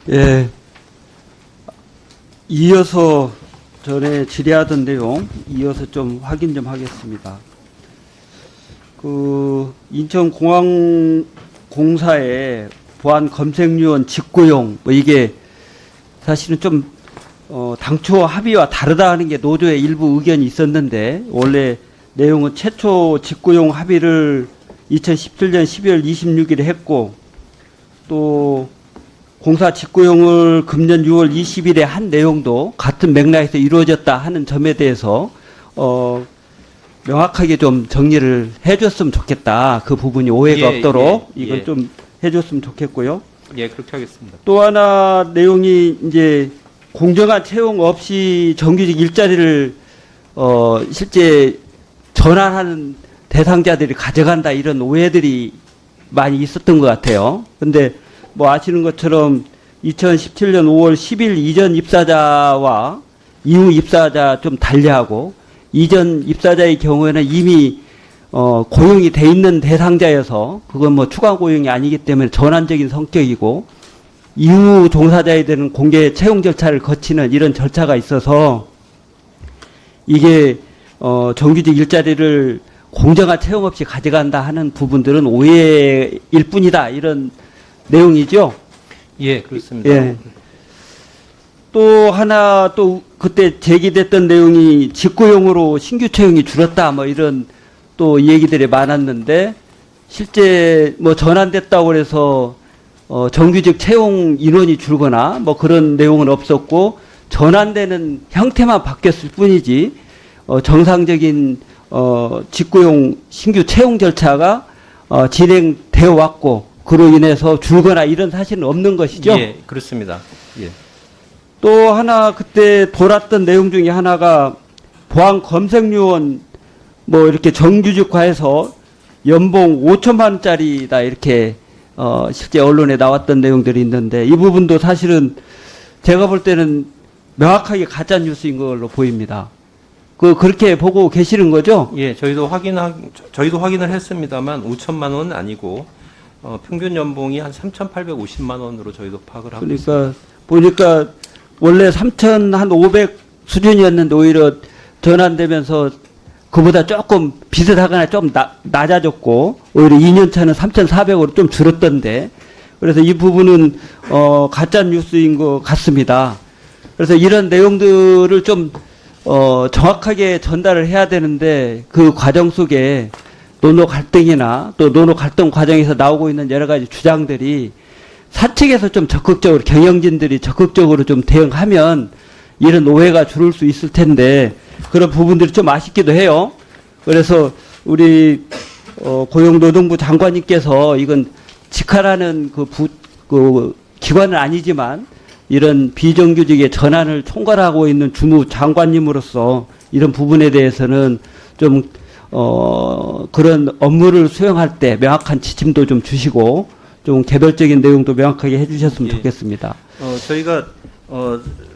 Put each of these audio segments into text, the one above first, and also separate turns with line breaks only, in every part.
예, 이어서 전에 질의하던 내용 이어서 좀 확인 좀 하겠습니다. 인천공항공사의 보안 검색요원 직고용 이게 사실은 좀 당초 합의와 다르다 하는 게 노조의 일부 의견이 있었는데 원래 내용은 최초 직고용 합의를 2017년 12월 26일에 했고 또 공사 직고용을 금년 6월 20일에 한 내용도 같은 맥락에서 이루어졌다 하는 점에 대해서 명확하게 좀 정리를 해줬으면 좋겠다. 그 부분이 오해가 없도록 이걸 좀 해줬으면 좋겠고요.
예, 그렇게 하겠습니다.
또 하나 내용이 이제 공정한 채용 없이 정규직 일자리를 실제 전환하는 대상자들이 가져간다 이런 오해들이 많이 있었던 것 같아요. 근데 뭐 아시는 것처럼 2017년 5월 10일 이전 입사자와 이후 입사자 좀 달리하고 이전 입사자의 경우에는 이미 고용이 돼 있는 대상자여서 그건 뭐 추가 고용이 아니기 때문에 전환적인 성격이고 이후 종사자에 대한 공개 채용 절차를 거치는 이런 절차가 있어서 이게 정규직 일자리를 공정한 채용 없이 가져간다 하는 부분들은 오해일 뿐이다 이런 내용이죠.
예, 그렇습니다.
예. 또 하나 또 그때 제기됐던 내용이 직고용으로 신규 채용이 줄었다 뭐 이런 또 얘기들이 많았는데 실제 뭐 전환됐다고 해서 정규직 채용 인원이 줄거나 뭐 그런 내용은 없었고 전환되는 형태만 바뀌었을 뿐이지 정상적인 직고용 신규 채용 절차가 진행되어 왔고 그로 인해서 줄거나 이런 사실은 없는 것이죠.
예, 그렇습니다. 예.
또 하나 그때 돌았던 내용 중에 하나가 보안 검색요원 뭐 이렇게 정규직화해서 연봉 5천만 원짜리다 이렇게 실제 언론에 나왔던 내용들이 있는데 이 부분도 사실은 제가 볼 때는 명확하게 가짜 뉴스인 걸로 보입니다. 그렇게 보고 계시는 거죠?
예, 저희도 확인을 했습니다만 5천만 원은 아니고 평균 연봉이 한 3,850만 원으로 저희도 파악을 하고 있습니다.
그러니까 보니까 원래 3,500 수준이었는데 오히려 전환되면서 그보다 조금 비슷하거나 좀 낮아졌고 오히려 2년 차는 3,400으로 좀 줄었던데 그래서 이 부분은 가짜 뉴스인 것 같습니다. 그래서 이런 내용들을 좀 정확하게 전달을 해야 되는데 그 과정 속에 노노 갈등이나 또 노노 갈등 과정에서 나오고 있는 여러 가지 주장들이 사측에서 좀 적극적으로 경영진들이 적극적으로 좀 대응하면 이런 오해가 줄을 수 있을 텐데 그런 부분들이 좀 아쉽기도 해요. 그래서 우리 고용노동부 장관님께서 이건 직하라는 그 기관은 아니지만 이런 비정규직의 전환을 총괄하고 있는 주무 장관님으로서 이런 부분에 대해서는 좀 그런 업무를 수행할 때 명확한 지침도 좀 주시고 좀 개별적인 내용도 명확하게 해주셨으면 좋겠습니다.
저희가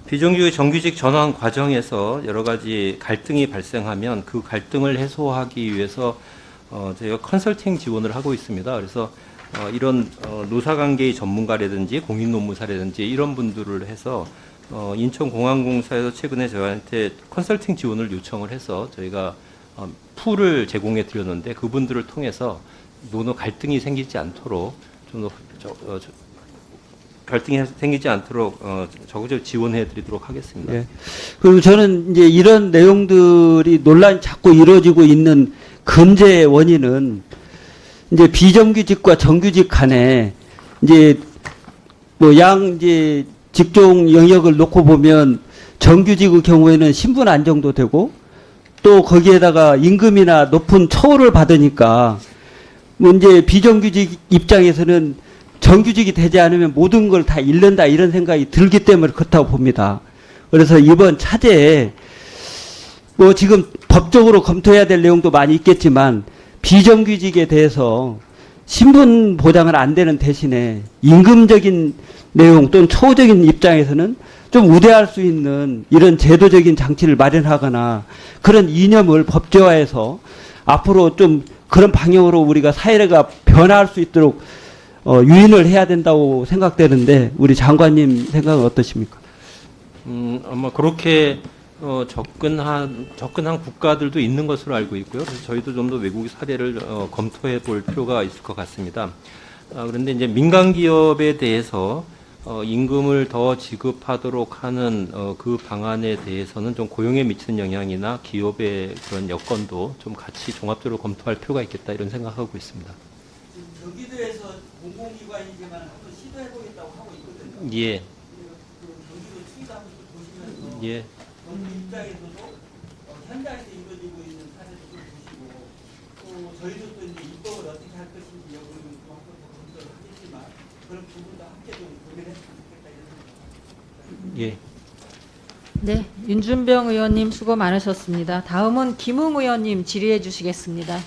비정규직 정규직 전환 과정에서 여러 가지 갈등이 발생하면 그 갈등을 해소하기 위해서 저희가 컨설팅 지원을 하고 있습니다. 그래서 이런 노사관계의 전문가라든지 공인노무사라든지 이런 분들을 해서 인천공항공사에서 최근에 저희한테 컨설팅 지원을 요청을 해서 저희가 풀을 제공해 드렸는데 그분들을 통해서 노노 갈등이 생기지 않도록 좀 더 갈등이 생기지 않도록 적극적으로 지원해 드리도록 하겠습니다.
예. 그리고 저는 이제 이런 내용들이 논란이 자꾸 이루어지고 있는 근저의 원인은 이제 비정규직과 정규직 간에 이제 뭐 이제 직종 영역을 놓고 보면 정규직의 경우에는 신분 안정도 되고 또 거기에다가 임금이나 높은 처우를 받으니까 뭐 이제 비정규직 입장에서는 정규직이 되지 않으면 모든 걸 다 잃는다 이런 생각이 들기 때문에 그렇다고 봅니다. 그래서 이번 차제에 뭐 지금 법적으로 검토해야 될 내용도 많이 있겠지만 비정규직에 대해서 신분 보장은 안 되는 대신에 임금적인 내용 또는 처우적인 입장에서는 좀 우대할 수 있는 이런 제도적인 장치를 마련하거나 그런 이념을 법제화해서 앞으로 좀 그런 방향으로 우리가 사회가 변화할 수 있도록 유인을 해야 된다고 생각되는데 우리 장관님 생각은 어떠십니까?
아마 그렇게 접근한 국가들도 있는 것으로 알고 있고요. 그래서 저희도 좀 더 외국 사례를 검토해 볼 필요가 있을 것 같습니다. 그런데 이제 민간 기업에 대해서 임금을 더 지급하도록 하는 그 방안에 대해서는 좀 고용에 미치는 영향이나 기업의 그런 여건도 좀 같이 종합적으로 검토할 필요가 있겠다 이런 생각하고 있습니다.
경기도에서 공공기관이지만 한번 시도해보겠다고 하고 있거든요.
예,
경기도 추이도 한번 보시면서
예.
정부 입장에서도 현장에서 이루어지고 있는 사례도 좀 보시고 또 저희도 또 이제 입법을 어떻게 할 것인지 여부를 좀 한번 더 검토를 하겠지만 그런 부분도 함께 좀 고민했으면 좋겠다 이런 생각.
예.
네, 윤준병 의원님 수고 많으셨습니다. 다음은 김웅 의원님 질의해 주시겠습니다.